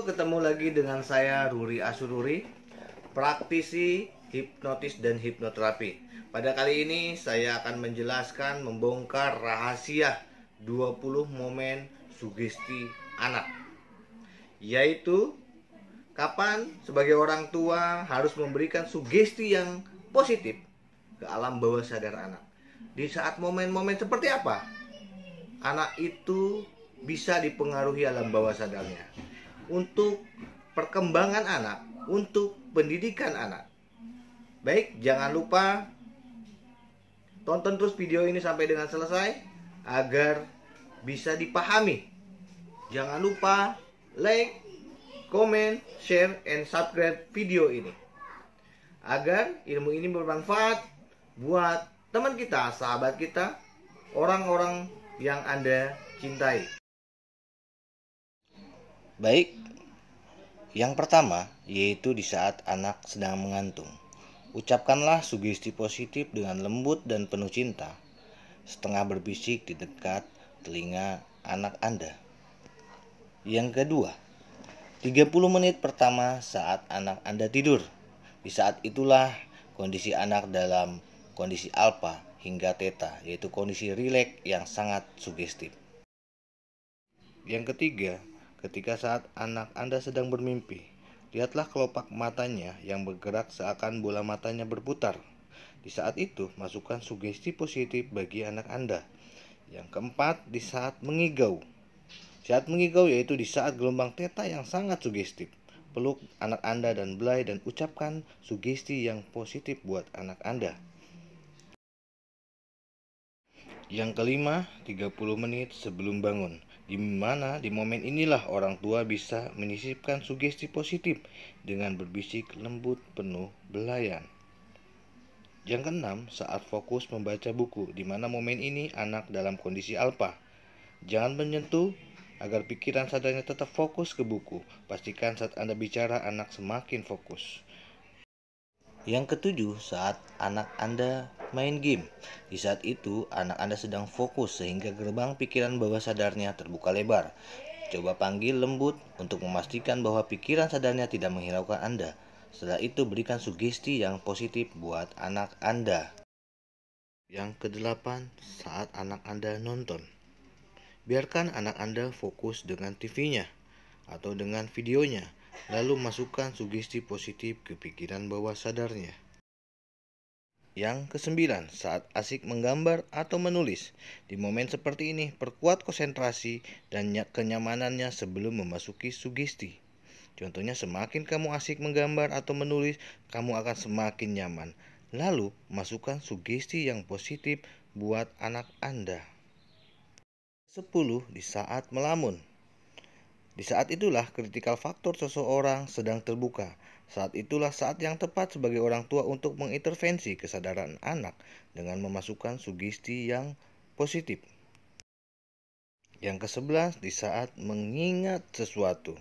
ketemu lagi dengan saya Ruri Asururi, praktisi hipnotis dan hipnoterapi. Pada kali ini saya akan menjelaskan membongkar rahasia 20 momen sugesti anak. Yaitu kapan sebagai orang tua harus memberikan sugesti yang positif ke alam bawah sadar anak. Di saat momen-momen seperti apa anak itu bisa dipengaruhi alam bawah sadarnya untuk perkembangan anak, untuk pendidikan anak. Baik, jangan lupa tonton terus video ini sampai dengan selesai agar bisa dipahami. Jangan lupa like, comment, share, and subscribe video ini agar ilmu ini bermanfaat buat teman kita, sahabat kita, orang-orang yang Anda cintai. Baik, yang pertama yaitu di saat anak sedang mengantuk. Ucapkanlah sugesti positif dengan lembut dan penuh cinta, setengah berbisik di dekat telinga anak Anda. Yang kedua, 30 menit pertama saat anak Anda tidur. Di saat itulah kondisi anak dalam kondisi alfa hingga theta, yaitu kondisi rileks yang sangat sugestif. Yang ketiga, ketika saat anak Anda sedang bermimpi, lihatlah kelopak matanya yang bergerak seakan bola matanya berputar. Di saat itu, masukkan sugesti positif bagi anak Anda. Yang keempat, di saat mengigau. Saat mengigau yaitu di saat gelombang theta yang sangat sugestif. Peluk anak Anda dan belai dan ucapkan sugesti yang positif buat anak Anda. Yang kelima, 30 menit sebelum bangun. Di mana di momen inilah orang tua bisa menyisipkan sugesti positif dengan berbisik lembut penuh belayan. Yang keenam, saat fokus membaca buku, di mana momen ini anak dalam kondisi alfa. Jangan menyentuh agar pikiran sadarnya tetap fokus ke buku. Pastikan saat Anda bicara anak semakin fokus. Yang ketujuh, saat anak Anda main game. Di saat itu, anak Anda sedang fokus sehingga gerbang pikiran bawah sadarnya terbuka lebar. Coba panggil lembut untuk memastikan bahwa pikiran sadarnya tidak menghiraukan Anda. Setelah itu, berikan sugesti yang positif buat anak Anda. Yang kedelapan, saat anak Anda nonton. Biarkan anak Anda fokus dengan TV-nya atau dengan videonya, lalu masukkan sugesti positif ke pikiran bawah sadarnya. Yang kesembilan, saat asik menggambar atau menulis. Di momen seperti ini, perkuat konsentrasi dan kenyamanannya sebelum memasuki sugesti. Contohnya, semakin kamu asik menggambar atau menulis, kamu akan semakin nyaman. Lalu, masukkan sugesti yang positif buat anak Anda. 10. Di saat melamun. Di saat itulah kritikal faktor seseorang sedang terbuka. Saat itulah saat yang tepat sebagai orang tua untuk mengintervensi kesadaran anak dengan memasukkan sugesti yang positif. Yang ke-11, di saat mengingat sesuatu.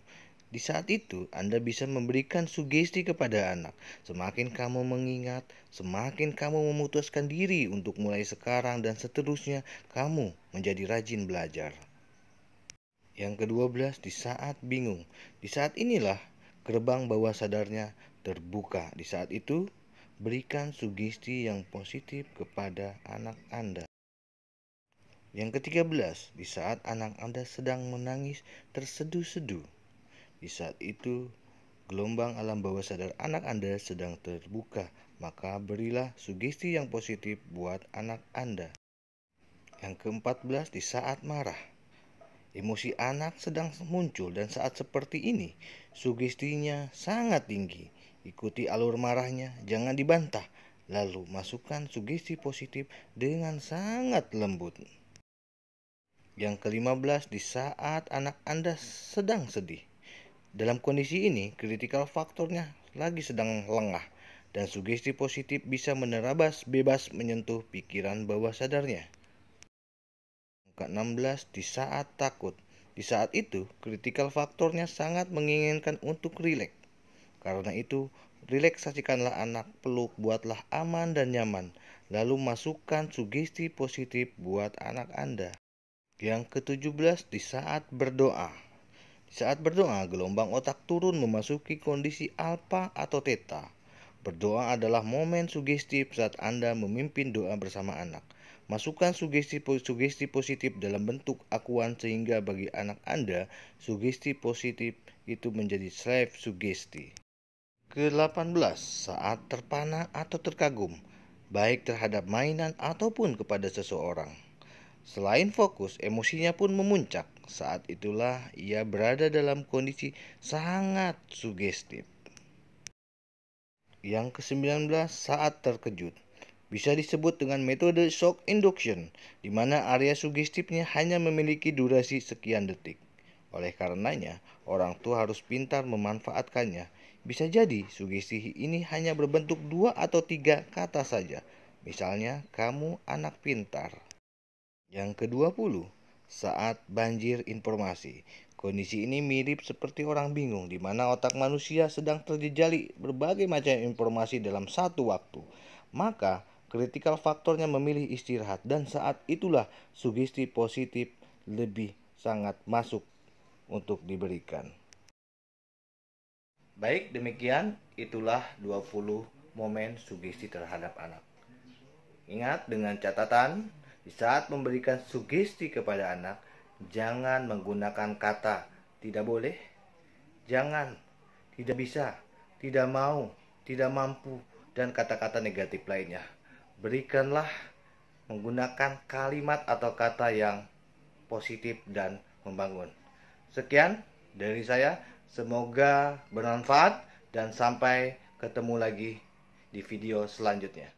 Di saat itu, Anda bisa memberikan sugesti kepada anak. Semakin kamu mengingat, semakin kamu memutuskan diri untuk mulai sekarang dan seterusnya, kamu menjadi rajin belajar. Yang ke-12, di saat bingung. Di saat inilah gerbang bawah sadarnya terbuka. Di saat itu, berikan sugesti yang positif kepada anak Anda. Yang ke-13, di saat anak Anda sedang menangis terseduh-seduh. Di saat itu, gelombang alam bawah sadar anak Anda sedang terbuka. Maka berilah sugesti yang positif buat anak Anda. Yang ke-14, di saat marah. Emosi anak sedang muncul dan saat seperti ini, sugestinya sangat tinggi. Ikuti alur marahnya, jangan dibantah. Lalu masukkan sugesti positif dengan sangat lembut. Yang ke-15, di saat anak Anda sedang sedih. Dalam kondisi ini, kritikal faktornya lagi sedang lengah dan sugesti positif bisa menerabas bebas menyentuh pikiran bawah sadarnya. Ke-16, di saat takut. Di saat itu, kritikal faktornya sangat menginginkan untuk rileks. Karena itu, relaksasikanlah anak, peluk, buatlah aman dan nyaman. Lalu masukkan sugesti positif buat anak Anda. Yang ke-17, di saat berdoa. Saat berdoa, gelombang otak turun memasuki kondisi alfa atau theta. Berdoa adalah momen sugestif saat Anda memimpin doa bersama anak. Masukkan sugesti positif dalam bentuk akuan sehingga bagi anak Anda, sugesti positif itu menjadi slave sugesti. Ke-18, saat terpana atau terkagum, baik terhadap mainan ataupun kepada seseorang. Selain fokus, emosinya pun memuncak. Saat itulah ia berada dalam kondisi sangat sugestif. Yang ke-19, saat terkejut. Bisa disebut dengan metode shock induction, di mana area sugestifnya hanya memiliki durasi sekian detik. Oleh karenanya, orang tua harus pintar memanfaatkannya. Bisa jadi sugesti ini hanya berbentuk 2 atau 3 kata saja. Misalnya, kamu anak pintar. Yang ke-20, saat banjir informasi. Kondisi ini mirip seperti orang bingung, di mana otak manusia sedang terjejali berbagai macam informasi dalam satu waktu. Maka, kritikal faktornya memilih istirahat, dan saat itulah sugesti positif lebih sangat masuk untuk diberikan. Baik, demikian itulah 20 momen sugesti terhadap anak. Ingat dengan catatan, di saat memberikan sugesti kepada anak, jangan menggunakan kata tidak boleh, jangan, tidak bisa, tidak mau, tidak mampu, dan kata-kata negatif lainnya. Berikanlah menggunakan kalimat atau kata yang positif dan membangun. Sekian dari saya, semoga bermanfaat dan sampai ketemu lagi di video selanjutnya.